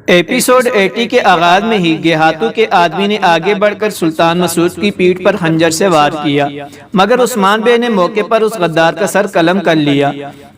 Episode 80 کے آغاز میں ہی گیہاتو کے آدمی نے آگے بڑھ کر سلطان مسعود کی پیٹھ پر خنجر سے وار کیا، مگر عثمان بے نے موقع پر اس غدار کا سر قلم کر لیا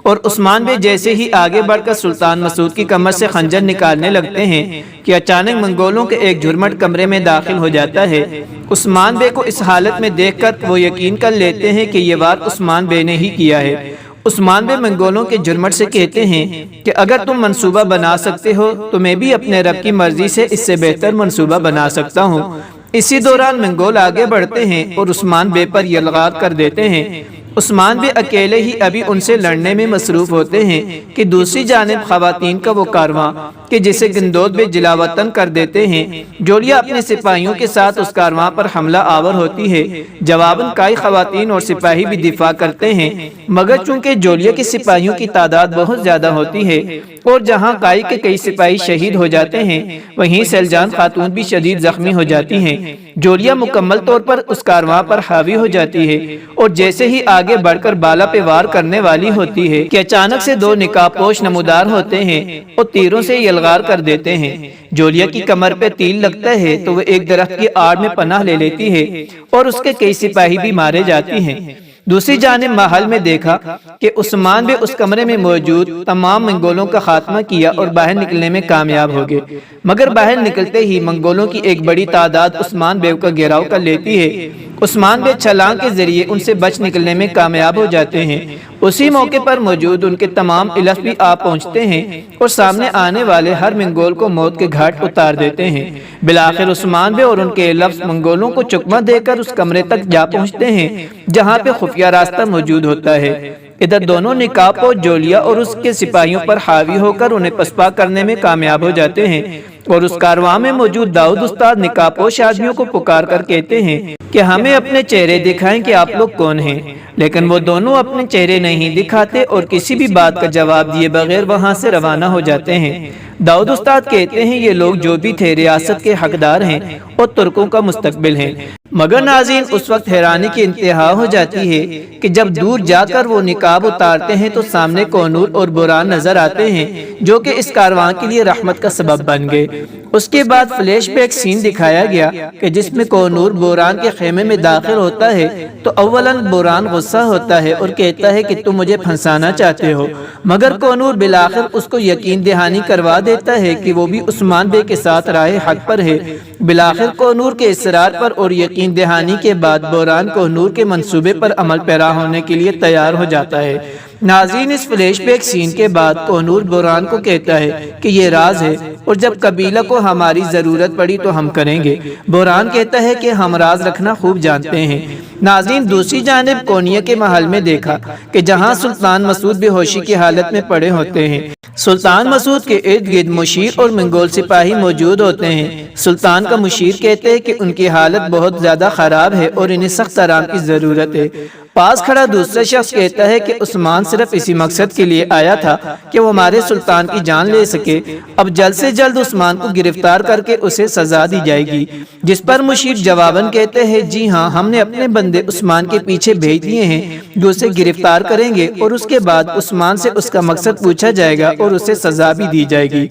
اور عثمان بے جیسے ہی آگے بڑھ کر سلطان مسعود کی کمر سے خنجر نکالنے لگتے ہیں کہ اچانک منگولوں کے ایک جھرمٹ کمرے میں داخل ہو جاتا ہے۔ عثمان بے کو اس حالت میں دیکھ کر وہ یقین کر لیتے ہیں کہ یہ وار عثمان بے نے ہی کیا ہے۔ عثمان بے منگولوں کے جھرمٹ سے کہتے ہیں کہ اگر تم منصوبہ بنا سکتے ہو تو میں بھی اپنے رب کی مرضی سے اس سے بہتر منصوبہ بنا سکتا ہوں۔ اسی دوران منگول آگے بڑھتے ہیں اور عثمان بے پر یلغار کر دیتے ہیں۔ عثمان بے اکیلے ہی ابھی ان سے لڑنے میں مصروف ہوتے ہیں کہ دوسری جانب خواتین کا وہ کارواں کہ جسے گندود بے جلاوطن کر دیتے ہیں، جولیہ اپنے سپاہیوں کے ساتھ اس کارواں پر حملہ آور ہوتی ہے۔ جواباً کئی خواتین اور سپاہی بھی دفاع کرتے ہیں، مگر چونکہ جولیہ کے سپاہیوں کی تعداد بہت زیادہ ہوتی ہے اور جہاں کائی کے کئی سپاہی شہید ہو جاتے ہیں، وہیں سیلجان خاتون بھی شدید زخمی ہو جاتی ہیں۔ جولیہ مکمل طور پر اس کارواں پر حاوی ہو جاتی ہے اور جیسے ہی آگے بڑھ کر بالا پہ وار کرنے والی ہوتی ہے کہ اچانک سے دو نقاب پوش نمودار ہوتے ہیں اور تیروں سے یلغار کر دیتے ہیں۔ جولیہ کی کمر پہ تیر لگتا ہے تو وہ ایک درخت کی آڑ میں پناہ لے لیتی ہے اور اس کے کئی سپاہی بھی مارے جاتی ہیں۔ دوسری جانب محل میں دیکھا کہ عثمان بے اس کمرے میں موجود تمام منگولوں کا خاتمہ کیا اور باہر نکلنے میں کامیاب ہو گئے، مگر باہر نکلتے ہی منگولوں کی ایک بڑی تعداد عثمان بے کا گھیراؤ کر لیتی ہے۔ عثمان بے چھلانگ کے ذریعے ان سے بچ نکلنے میں کامیاب ہو جاتے ہیں۔ اسی موقع پر موجود ان کے تمام علف بھی آ پہنچتے ہیں اور سامنے آنے والے ہر منگول کو موت کے گھاٹ اتار دیتے ہیں۔ بالآخر عثمان بے اور ان کے علف منگولوں کو چکمہ دے کر اس کمرے تک جا پہنچتے ہیں جہاں پہ خفیہ راستہ موجود ہوتا ہے۔ ادھر دونوں نقاب پوش جولیہ اور اس کے سپاہیوں پر حاوی ہو کر انہیں پسپا کرنے میں کامیاب ہو جاتے ہیں اور اس کارواں میں موجود داؤد استاد نقاب پوش آدمیوں کو پکار کر کہتے ہیں کہ ہمیں اپنے چہرے دکھائیں کہ آپ لوگ کون ہیں، لیکن وہ دونوں اپنے چہرے نہیں دکھاتے اور کسی بھی بات کا جواب دیے بغیر وہاں سے روانہ ہو جاتے ہیں۔ داؤد استاد کہتے ہیں یہ لوگ جو بھی تھے ریاست کے حقدار ہیں اور ترکوں کا مستقبل ہیں، مگر ناظرین اس وقت حیرانی کی انتہا ہو جاتی ہے کہ جب دور جا کر وہ نقاب اتارتے ہیں تو سامنے کوہنور اور بوران نظر آتے ہیں جو کہ اس کارواں کے لیے رحمت کا سبب بن گئے۔ اس کے بعد فلیش بیک سین دکھایا گیا کہ جس میں کوہنور بوران کے خیمے میں داخل ہوتا ہے تو اولاً بوران غصہ ہوتا ہے اور کہتا ہے کہ تم مجھے پھنسانا چاہتے ہو، مگر کوہنور بالآخر اس کو یقین دہانی کروا دیتا ہے کہ وہ بھی عثمان بے کے ساتھ راہ حق پر ہے۔ بالآخر کوہنور کے اصرار پر اور یقین دہانی کے بعد بوران کوہنور کے منصوبے پر عمل پیرا ہونے کے لیے تیار ہو جاتا ہے۔ ناظرین اس فلیش بیک سین کے بعد کوہنور بوران کو کہتا ہے کہ یہ راز ہے اور جب قبیلہ کو ہماری ضرورت پڑی تو ہم کریں گے۔ بوران کہتا ہے کہ ہم راز رکھنا خوب جانتے ہیں۔ ناظرین دوسری جانب کونیا کے محل میں دیکھا کہ جہاں سلطان مسعود بے ہوشی کی حالت میں پڑے ہوتے ہیں۔ سلطان مسعود کے ارد گرد مشیر اور منگول سپاہی موجود ہوتے ہیں۔ سلطان کا مشیر کہتے ہیں کہ ان کی حالت بہت زیادہ خراب ہے اور انہیں سخت آرام کی ضرورت ہے۔ پاس کھڑا دوسرا شخص کہتا ہے کہ عثمان صرف اسی مقصد کے لیے آیا تھا کہ وہ ہمارے سلطان کی جان لے سکے، اب جلد سے جلد عثمان کو گرفتار کر کے اسے سزا دی جائے گی۔ جس پر مشیر جواباً کہتے ہیں جی ہاں، ہم نے اپنے بندے عثمان کے پیچھے بھیج دیے ہیں جو اسے گرفتار کریں گے اور اس کے بعد عثمان سے اس کا مقصد پوچھا جائے گا اور اسے سزا بھی دی جائے گی۔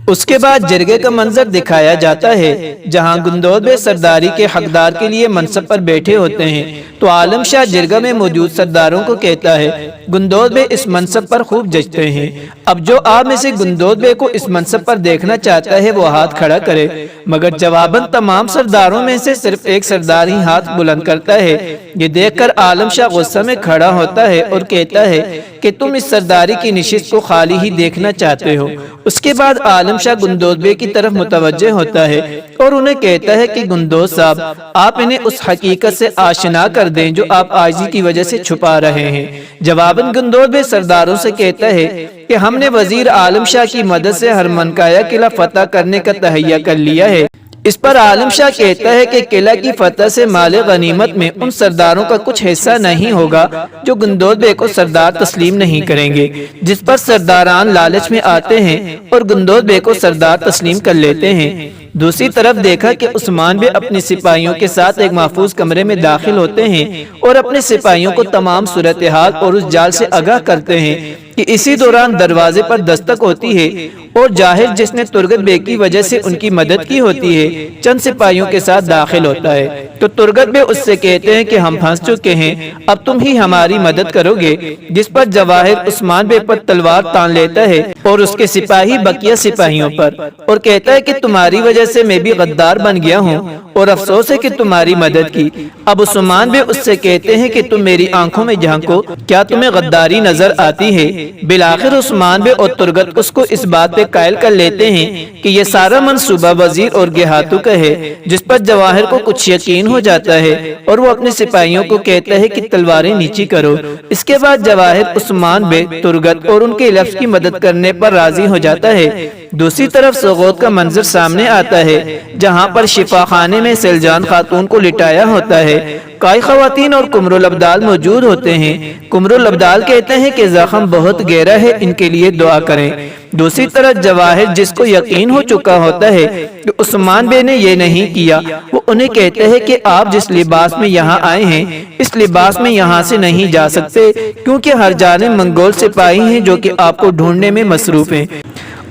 اس کے بعد جرگے کا منظر دکھایا جاتا ہے جہاں گندود بے سرداری کے حقدار کے لیے منصب پر بیٹھے ہوتے ہیں تو عالم شاہ جرگہ میں موجود سرداروں کو کہتا ہے گندود بے اس منصب پر خوب جچتے ہیں، اب جو آپ میں سے گندود بے کو اس منصب پر دیکھنا چاہتا ہے وہ ہاتھ کھڑا کرے، مگر جواباً تمام سرداروں میں سے صرف ایک سردار ہی ہاتھ بلند کرتا ہے۔ یہ دیکھ کر عالم شاہ غصہ میں کھڑا ہوتا ہے اور کہتا ہے کہ تم اس سرداری کی نشست کو خالی ہی دیکھنا چاہتے ہو۔ اس کے بعد عالم شاہ گندود بے کی طرف متوجہ ہوتا ہے اور انہیں کہتا ہے کہ گندود صاحب آپ انہیں اس حقیقت سے آشنا کر دیں جو آپ عاجزی کی وجہ سے چھپا رہے ہیں۔ جواباً گندود بے سرداروں سے کہتا ہے کہ ہم نے وزیر عالم شاہ کی مدد سے ہرمنکایا قلعہ فتح کرنے کا تہیہ کر لیا ہے۔ اس پر عالم شاہ کہتا ہے کہ قلعہ کی فتح سے مال غنیمت میں ان سرداروں کا کچھ حصہ نہیں ہوگا جو گندود بے کو سردار تسلیم نہیں کریں گے، جس پر سرداران لالچ میں آتے ہیں اور گندود بے کو سردار تسلیم کر لیتے ہیں۔ دوسری طرف دیکھا کہ عثمان بے اپنے سپاہیوں کے ساتھ ایک محفوظ کمرے میں داخل ہوتے ہیں اور اپنے سپاہیوں کو تمام صورتحال اور اس جال سے آگاہ کرتے ہیں کہ اسی دوران دروازے پر دستک ہوتی ہے اور جاہل جس نے ترگت بے کی وجہ سے ان کی مدد کی ہوتی ہے چند سپاہیوں کے ساتھ داخل ہوتا ہے تو ترگت بے اس سے کہتے ہیں کہ ہم پھنس چکے ہیں، اب تم ہی ہماری مدد کرو گے، جس پر جواہر عثمان بے پر تلوار تان لیتا ہے اور اس کے سپاہی بقیہ سپاہیوں پر اور کہتا ہے کہ تمہاری وجہ سے میں بھی غدار بن گیا ہوں اور افسوس ہے کہ تمہاری مدد کی۔ اب عثمان بے اس سے کہتے ہیں کہ تم میری آنکھوں میں جھانکو، کیا تمہیں غداری نظر آتی ہے؟ بالآخر عثمان بے اور ترگت اس کو اس بات پہ قائل کر لیتے ہیں کہ یہ سارا منصوبہ وزیر اور گہاتو کا ہے، جس پر جواہر کو کچھ یقین ہو جاتا ہے اور وہ اپنے سپاہیوں کو کہتا ہے کہ تلواریں نیچی کرو۔ اس کے بعد جواہر عثمان بے، ترگت اور ان کے لفظ کی مدد کرنے پر راضی ہو جاتا ہے۔ دوسری طرف سوغوت کا منظر سامنے آتا ہے جہاں پر شفا خانے میں سلجان خاتون کو لٹایا ہوتا ہے۔ کئی خواتین اور قمر الابدال موجود ہوتے ہیں۔ قمر الابدال کہتے ہیں کہ زخم بہت گہرا ہے، ان کے لیے دعا کریں۔ دوسری طرف جواہر جس کو یقین ہو چکا ہوتا ہے کہ عثمان بے نے یہ نہیں کیا، وہ انہیں کہتے ہیں کہ آپ جس لباس میں یہاں آئے ہیں اس لباس میں یہاں سے نہیں جا سکتے، کیونکہ ہر جانب منگول سپاہی ہیں جو کہ آپ کو ڈھونڈنے میں مصروف ہیں۔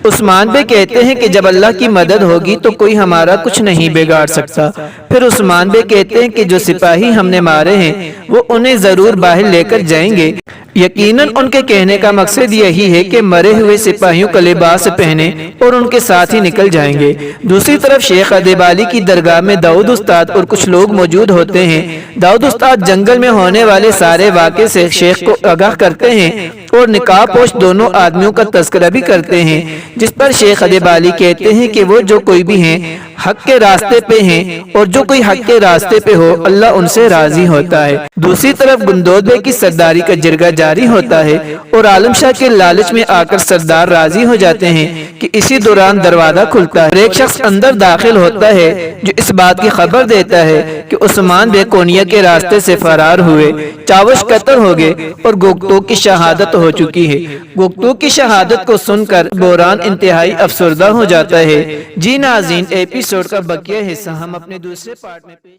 عثمان بے کہتے ہیں کہ جب اللہ کی مدد ہوگی تو کوئی ہمارا کچھ نہیں بگاڑ سکتا۔ پھر عثمان بے کہتے ہیں کہ جو سپاہی ہم نے مارے ہیں وہ انہیں ضرور باہر لے کر جائیں گے۔ یقیناً ان کے کہنے کا مقصد یہی ہے کہ مرے ہوئے سپاہیوں کا لباس پہنے اور ان کے ساتھ ہی نکل جائیں گے۔ دوسری طرف شیخ ادیب علی کی درگاہ میں داؤد استاد اور کچھ لوگ موجود ہوتے ہیں۔ داؤد استاد جنگل میں ہونے والے سارے واقعے سے شیخ کو آگاہ کرتے ہیں اور نقاب پوش دونوں آدمیوں کا تذکرہ بھی کرتے ہیں، جس پر شیخ ادیب علی کہتے ہیں کہ وہ جو کوئی بھی ہیں حق کے راستے پہ ہیں اور جو کوئی حق کے راستے پہ ہو اللہ ان سے راضی ہوتا ہے۔ دوسری طرف گندود بے کی سرداری کا جرگہ جاری ہوتا ہے اور عالم شاہ کے لالچ میں آ کر سردار راضی ہو جاتے ہیں کہ اسی دوران دروازہ کھلتا ہے اور ایک شخص اندر داخل ہوتا ہے جو اس بات کی خبر دیتا ہے کہ عثمان بے کونیا کے راستے سے فرار ہوئے، چاوش قتل ہو گئے اور گوگتو کی شہادت ہو چکی ہے۔ گوگتو کی شہادت کو سن کر بوران انتہائی افسردہ ہو جاتا ہے۔ جی ناظرین، ایپیسوڈ کا بقیہ حصہ ہم اپنے دوسرے پارٹ میں پیش